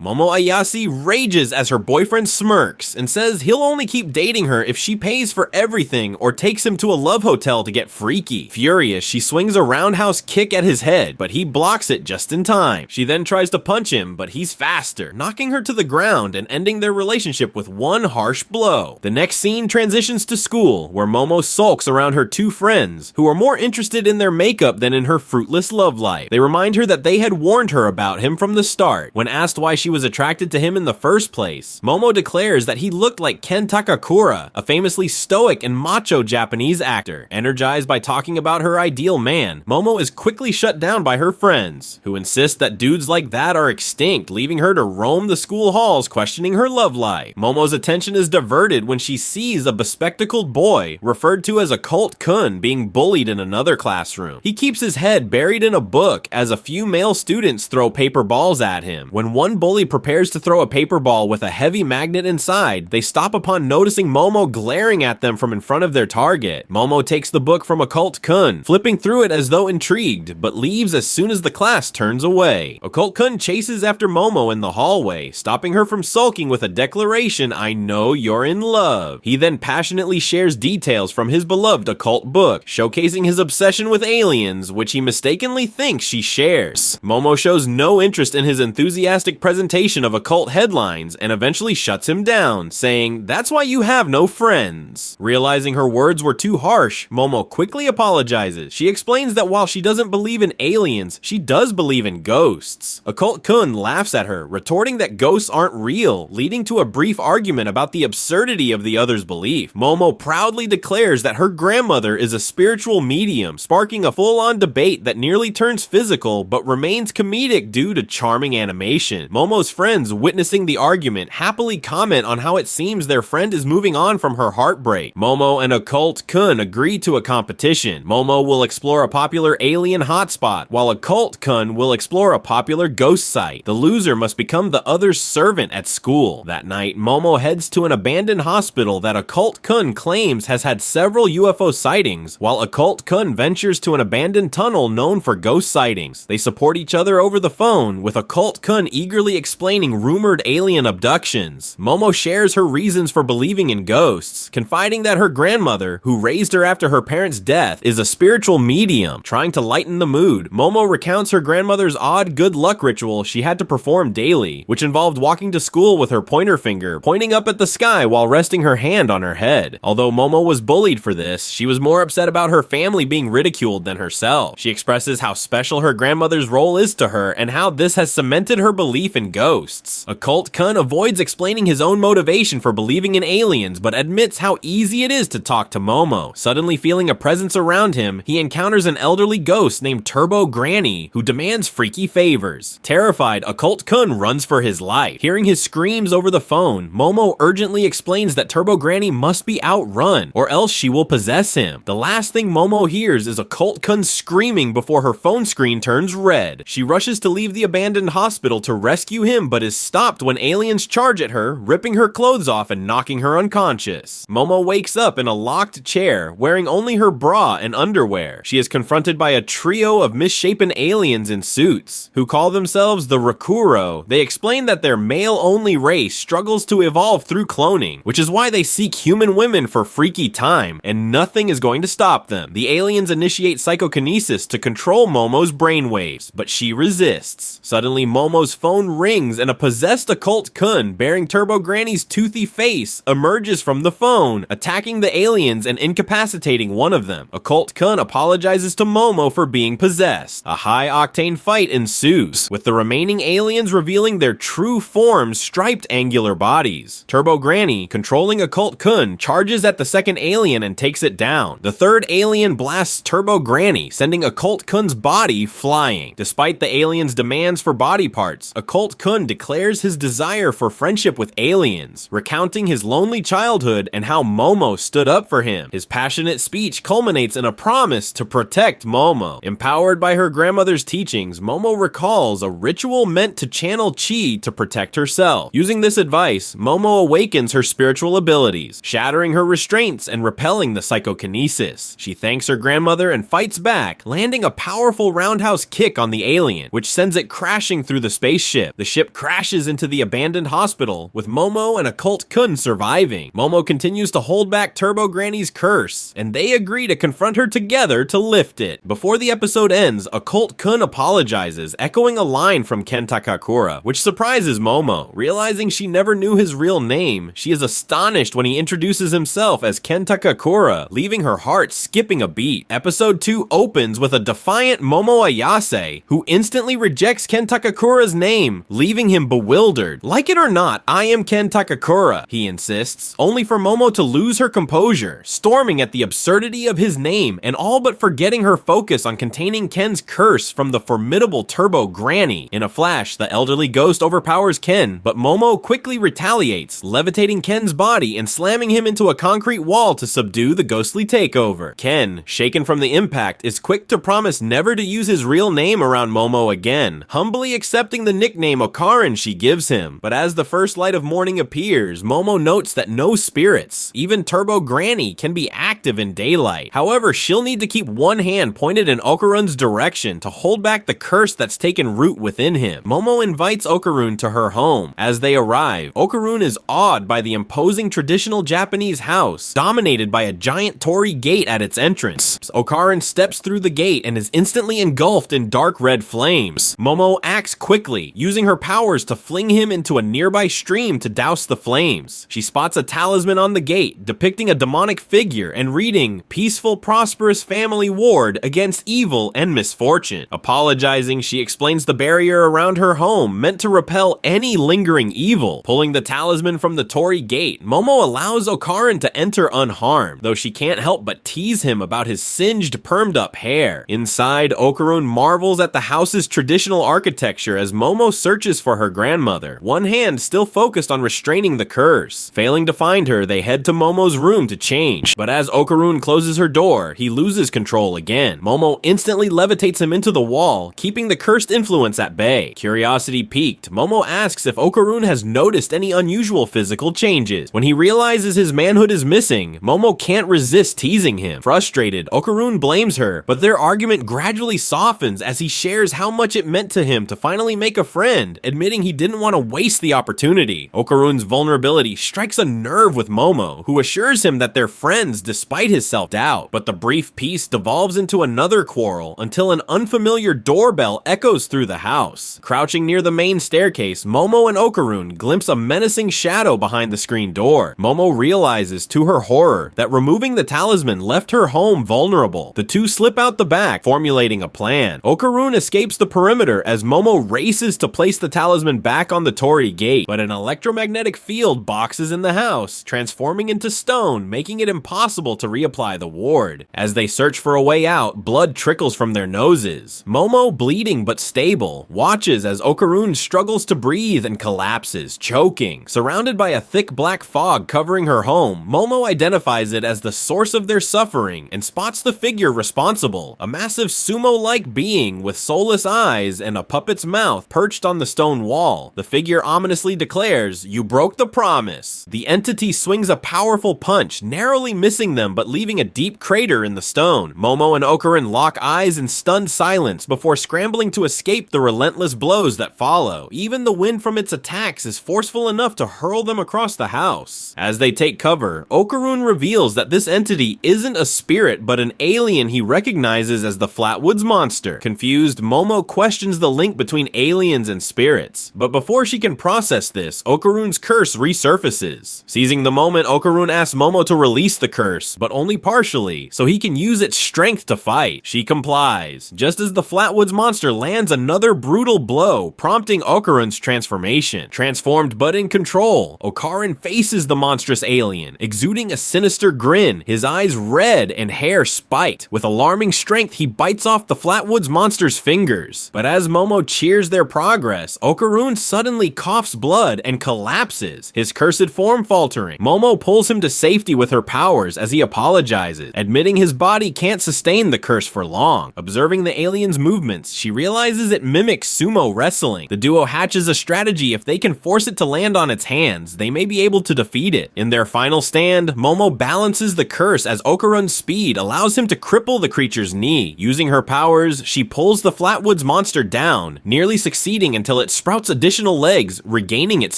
Momo Ayase rages as her boyfriend smirks and says he'll only keep dating her if she pays for everything or takes him to a love hotel to get freaky. Furious, she swings a roundhouse kick at his head, but he blocks it just in time. She then tries to punch him, but he's faster, knocking her to the ground and ending their relationship with one harsh blow. The next scene transitions to school, where Momo sulks around her two friends, who are more interested in their makeup than in her fruitless love life. They remind her that they had warned her about him from the start. When asked why she was attracted to him in the first place, Momo declares that he looked like Ken Takamura, a famously stoic and macho Japanese actor. Energized by talking about her ideal man, Momo is quickly shut down by her friends, who insist that dudes like that are extinct, leaving her to roam the school halls questioning her love life. Momo's attention is diverted when she sees a bespectacled boy, referred to as a cult-kun, being bullied in another classroom. He keeps his head buried in a book as a few male students throw paper balls at him. When one bully prepares to throw a paper ball with a heavy magnet inside, they stop upon noticing Momo glaring at them from in front of their target. Momo takes the book from Occult-kun, flipping through it as though intrigued, but leaves as soon as the class turns away. Occult-kun chases after Momo in the hallway, stopping her from sulking with a declaration, "I know you're in love." He then passionately shares details from his beloved occult book, showcasing his obsession with aliens, which he mistakenly thinks she shares. Momo shows no interest in his enthusiastic presentation of occult headlines and eventually shuts him down, saying, "That's why you have no friends." Realizing her words were too harsh, Momo quickly apologizes. She explains that while she doesn't believe in aliens, she does believe in ghosts. Occult-kun laughs at her, retorting that ghosts aren't real, leading to a brief argument about the absurdity of the other's belief. Momo proudly declares that her grandmother is a spiritual medium, sparking a full-on debate that nearly turns physical but remains comedic due to charming animation. Momo's friends, witnessing the argument, happily comment on how it seems their friend is moving on from her heartbreak. Momo and Occult-kun agree to a competition. Momo will explore a popular alien hotspot, while Occult-kun will explore a popular ghost site. The loser must become the other's servant at school. That night, Momo heads to an abandoned hospital that Occult-kun claims has had several UFO sightings, while Occult-kun ventures to an abandoned tunnel known for ghost sightings. They support each other over the phone, with Occult-kun eagerly explaining rumored alien abductions. Momo shares her reasons for believing in ghosts, confiding that her grandmother, who raised her after her parents' death, is a spiritual medium. Trying to lighten the mood, Momo recounts her grandmother's odd good luck ritual she had to perform daily, which involved walking to school with her pointer finger pointing up at the sky while resting her hand on her head. Although Momo was bullied for this, she was more upset about her family being ridiculed than herself. She expresses how special her grandmother's role is to her and how this has cemented her belief in ghosts. Occult-kun avoids explaining his own motivation for believing in aliens, but admits how easy it is to talk to Momo. Suddenly feeling a presence around him, he encounters an elderly ghost named Turbo Granny, who demands freaky favors. Terrified, Occult-kun runs for his life. Hearing his screams over the phone, Momo urgently explains that Turbo Granny must be outrun, or else she will possess him. The last thing Momo hears is Occult-kun screaming before her phone screen turns red. She rushes to leave the abandoned hospital to rescue him, but is stopped when aliens charge at her, ripping her clothes off and knocking her unconscious. Momo wakes up in a locked chair, wearing only her bra and underwear. She is confronted by a trio of misshapen aliens in suits, who call themselves the Rakuro. They explain that their male-only race struggles to evolve through cloning, which is why they seek human women for freaky time, and nothing is going to stop them. The aliens initiate psychokinesis to control Momo's brainwaves, but she resists. Suddenly, Momo's phone rings and a possessed Occult-kun bearing Turbo Granny's toothy face emerges from the phone, attacking the aliens and incapacitating one of them. Occult-kun apologizes to Momo for being possessed. A high-octane fight ensues, with the remaining aliens revealing their true forms, striped angular bodies. Turbo Granny, controlling Occult-kun, charges at the second alien and takes it down. The third alien blasts Turbo Granny, sending Occult-kun's body flying. Despite the aliens' demands for body parts, Occult-kun declares his desire for friendship with aliens, recounting his lonely childhood and how Momo stood up for him. His passionate speech culminates in a promise to protect Momo. Empowered by her grandmother's teachings, Momo recalls a ritual meant to channel chi to protect herself. Using this advice, Momo awakens her spiritual abilities, shattering her restraints and repelling the psychokinesis. She thanks her grandmother and fights back, landing a powerful roundhouse kick on the alien, which sends it crashing through the spaceship. The ship crashes into the abandoned hospital, with Momo and Occult Kun surviving. Momo continues to hold back Turbo Granny's curse, and they agree to confront her together to lift it. Before the episode ends, Occult Kun apologizes, echoing a line from Ken Takamura, which surprises Momo. Realizing she never knew his real name, she is astonished when he introduces himself as Ken Takamura, leaving her heart skipping a beat. Episode 2 opens with a defiant Momo Ayase, who instantly rejects Ken Takamura's name, leaving him bewildered. Like it or not, I am Ken Takamura, he insists, only for Momo to lose her composure, storming at the absurdity of his name and all but forgetting her focus on containing Ken's curse from the formidable Turbo Granny. In a flash, the elderly ghost overpowers Ken, but Momo quickly retaliates, levitating Ken's body and slamming him into a concrete wall to subdue the ghostly takeover. Ken, shaken from the impact, is quick to promise never to use his real name around Momo again, humbly accepting the nickname Okaran she gives him. But as the first light of morning appears, Momo notes that no spirits, even Turbo Granny, can be active in daylight. However, she'll need to keep one hand pointed in Okarun's direction to hold back the curse that's taken root within him. Momo invites Okarun to her home. As they arrive, Okarun is awed by the imposing traditional Japanese house, dominated by a giant torii gate at its entrance. Okaran steps through the gate and is instantly engulfed in dark red flames. Momo acts quickly, using her powers to fling him into a nearby stream to douse the flames. She spots a talisman on the gate, depicting a demonic figure and reading, "Peaceful, prosperous family ward against evil and misfortune." Apologizing, she explains the barrier around her home meant to repel any lingering evil. Pulling the talisman from the torii gate, Momo allows Okaran to enter unharmed, though she can't help but tease him about his singed, permed-up hair. Inside, Okarun marvels at the house's traditional architecture as Momo searches for her grandmother, one hand still focused on restraining the curse. Failing to find her, they head to Momo's room to change, but as Okarun closes her door, he loses control again. Momo instantly levitates him into the wall, keeping the cursed influence at bay. Curiosity piqued, Momo asks if Okarun has noticed any unusual physical changes. When he realizes his manhood is missing, Momo can't resist teasing him. Frustrated, Okarun blames her, but their argument gradually softens as he shares how much it meant to him to finally make a friend, admitting he didn't want to waste the opportunity. Okarun's vulnerability strikes a nerve with Momo, who assures him that they're friends despite his self-doubt. But the brief peace devolves into another quarrel until an unfamiliar doorbell echoes through the house. Crouching near the main staircase, Momo and Okarun glimpse a menacing shadow behind the screen door. Momo realizes, to her horror, that removing the talisman left her home vulnerable. The two slip out the back, formulating a plan. Okarun escapes the perimeter as Momo races to place the talisman back on the torii gate, but an electromagnetic field boxes in the house, transforming into stone, making it impossible to reapply the ward. As they search for a way out, blood trickles from their noses. Momo, bleeding but stable, watches as Okarun struggles to breathe and collapses, choking. Surrounded by a thick black fog covering her home, Momo identifies it as the source of their suffering and spots the figure responsible, a massive sumo-like being with soulless eyes and a puppet's mouth perched on the stone wall. The figure ominously declares, "You broke the promise." The entity swings a powerful punch, narrowly missing them but leaving a deep crater in the stone. Momo and Okarun lock eyes in stunned silence before scrambling to escape the relentless blows that follow. Even the wind from its attacks is forceful enough to hurl them across the house. As they take cover, Okarun reveals that this entity isn't a spirit but an alien he recognizes as the Flatwoods monster. Confused, Momo questions the link between aliens and spirits, but before she can process this, Okarun's curse resurfaces. Seizing the moment, Okarun asks Momo to release the curse, but only partially, so he can use its strength to fight. She complies, just as the Flatwoods monster lands another brutal blow, prompting Okarun's transformation. Transformed but in control, Okaran faces the monstrous alien, exuding a sinister grin, his eyes red and hair spiked. With alarming strength, he bites off the Flatwoods monster's fingers. But as Momo cheers their progress, Okarun suddenly coughs blood and collapses, his cursed form faltering. Momo pulls him to safety with her powers as he apologizes, admitting his body can't sustain the curse for long. Observing the alien's movements, she realizes it mimics sumo wrestling. The duo hatches a strategy: if they can force it to land on its hands, they may be able to defeat it. In their final stand, Momo balances the curse as Okarun's speed allows him to cripple the creature's knee. Using her powers, she pulls the Flatwoods monster down, nearly succeeding until until it sprouts additional legs, regaining its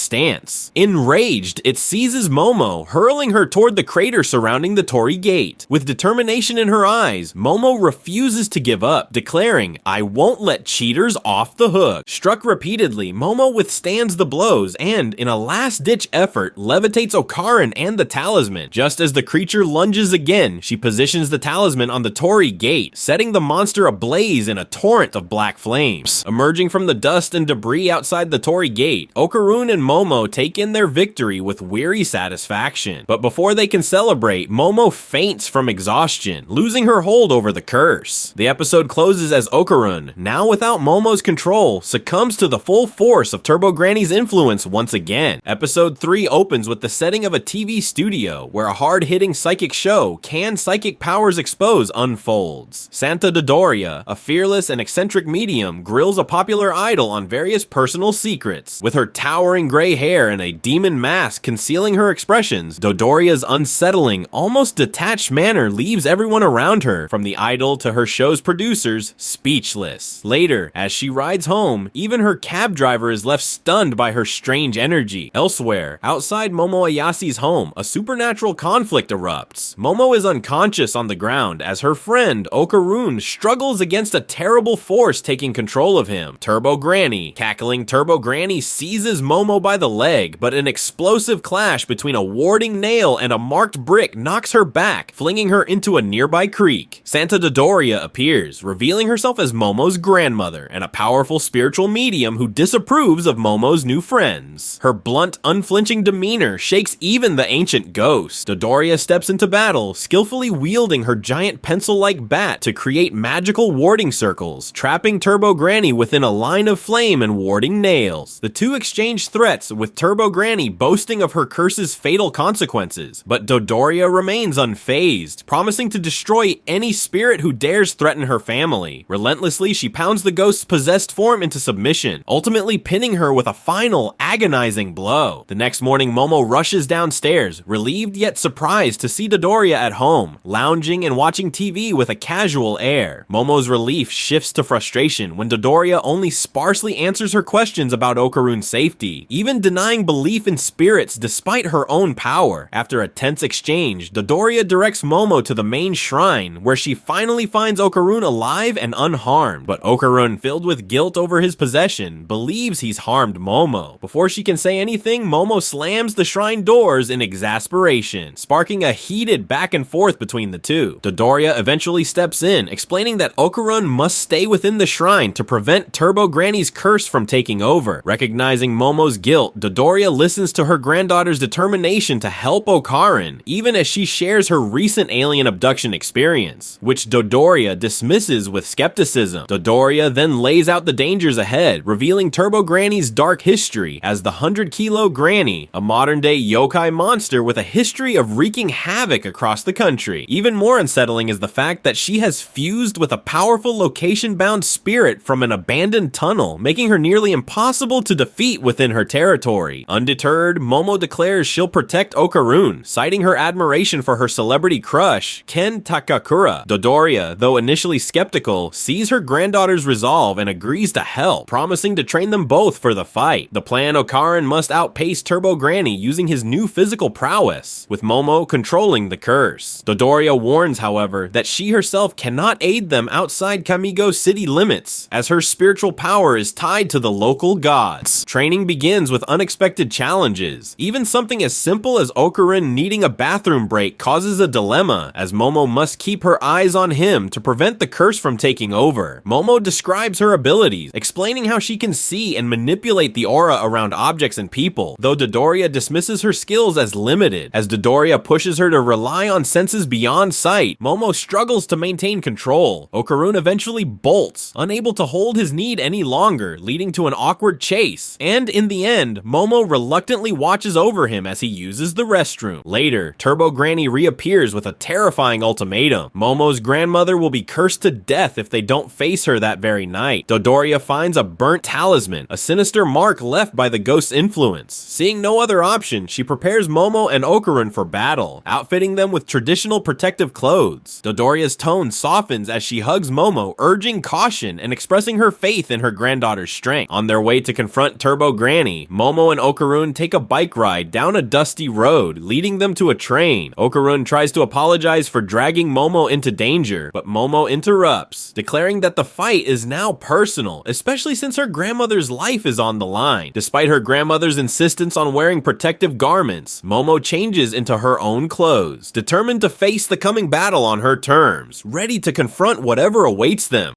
stance. Enraged, it seizes Momo, hurling her toward the crater surrounding the Torii Gate. With determination in her eyes, Momo refuses to give up, declaring, "I won't let cheaters off the hook." Struck repeatedly, Momo withstands the blows and, in a last-ditch effort, levitates Okarin and the talisman. Just as the creature lunges again, she positions the talisman on the Torii Gate, setting the monster ablaze in a torrent of black flames. Emerging from the dust and debris outside the Torii Gate, Okarun and Momo take in their victory with weary satisfaction. But before they can celebrate, Momo faints from exhaustion, losing her hold over the curse. The episode closes as Okarun, now without Momo's control, succumbs to the full force of Turbo Granny's influence once again. Episode 3 opens with the setting of a TV studio, where a hard-hitting psychic show, Can Psychic Powers Expose, unfolds. Santa Dodoria, a fearless and eccentric medium, grills a popular idol on various personal secrets. With her towering gray hair and a demon mask concealing her expressions, Dodoria's unsettling, almost detached manner leaves everyone around her, from the idol to her show's producers, speechless. Later, as she rides home, even her cab driver is left stunned by her strange energy. Elsewhere, outside Momo Ayasi's home, a supernatural conflict erupts. Momo is unconscious on the ground as her friend, Okarun, struggles against a terrible force taking control of him. Turbo Granny. Cackling Turbo Granny seizes Momo by the leg, but an explosive clash between a warding nail and a marked brick knocks her back, flinging her into a nearby creek. Santa Dodoria appears, revealing herself as Momo's grandmother and a powerful spiritual medium who disapproves of Momo's new friends. Her blunt, unflinching demeanor shakes even the ancient ghost. Dodoria steps into battle, skillfully wielding her giant pencil-like bat to create magical warding circles, trapping Turbo Granny within a line of flame and warding nails. The two exchange threats, with Turbo Granny boasting of her curse's fatal consequences, but Dodoria remains unfazed, promising to destroy any spirit who dares threaten her family. Relentlessly, she pounds the ghost's possessed form into submission, ultimately pinning her with a final, agonizing blow. The next morning, Momo rushes downstairs, relieved yet surprised to see Dodoria at home, lounging and watching TV with a casual air. Momo's relief shifts to frustration when Dodoria only sparsely answers her questions about Okarun's safety, even denying belief in spirits despite her own power. After a tense exchange, Dodoria directs Momo to the main shrine, where she finally finds Okarun alive and unharmed. But Okarun, filled with guilt over his possession, believes he's harmed Momo. Before she can say anything, Momo slams the shrine doors in exasperation, sparking a heated back and forth between the two. Dodoria eventually steps in, explaining that Okarun must stay within the shrine to prevent Turbo Granny's curse from taking over. Recognizing Momo's guilt, Dodoria listens to her granddaughter's determination to help Okarin, even as she shares her recent alien abduction experience, which Dodoria dismisses with skepticism. Dodoria then lays out the dangers ahead, revealing Turbo Granny's dark history as the 100-kilo Granny, a modern-day yokai monster with a history of wreaking havoc across the country. Even more unsettling is the fact that she has fused with a powerful location-bound spirit from an abandoned tunnel, making her nearly impossible to defeat within her territory. Undeterred, Momo declares she'll protect Okarun, citing her admiration for her celebrity crush, Ken Takamura. Dodoria, though initially skeptical, sees her granddaughter's resolve and agrees to help, promising to train them both for the fight. The plan: Okarin must outpace Turbo Granny using his new physical prowess, with Momo controlling the curse. Dodoria warns, however, that she herself cannot aid them outside Kamigo city limits, as her spiritual power is tied to the local gods. Training begins with unexpected challenges. Even something as simple as Okarun needing a bathroom break causes a dilemma, as Momo must keep her eyes on him to prevent the curse from taking over. Momo describes her abilities, explaining how she can see and manipulate the aura around objects and people, though Dodoria dismisses her skills as limited. As Dodoria pushes her to rely on senses beyond sight, Momo struggles to maintain control. Okarun eventually bolts, unable to hold his need any longer, leading to an awkward chase, and in the end, Momo reluctantly watches over him as he uses the restroom. Later, Turbo Granny reappears with a terrifying ultimatum. Momo's grandmother will be cursed to death if they don't face her that very night. Dodoria finds a burnt talisman, a sinister mark left by the ghost's influence. Seeing no other option, she prepares Momo and Okarun for battle, outfitting them with traditional protective clothes. Dodoria's tone softens as she hugs Momo, urging caution and expressing her faith in her granddaughter's strength. strength. On their way to confront Turbo Granny, Momo and Okarun take a bike ride down a dusty road, leading them to a train. Okarun tries to apologize for dragging Momo into danger, but Momo interrupts, declaring that the fight is now personal, especially since her grandmother's life is on the line. Despite her grandmother's insistence on wearing protective garments, Momo changes into her own clothes, determined to face the coming battle on her terms, ready to confront whatever awaits them.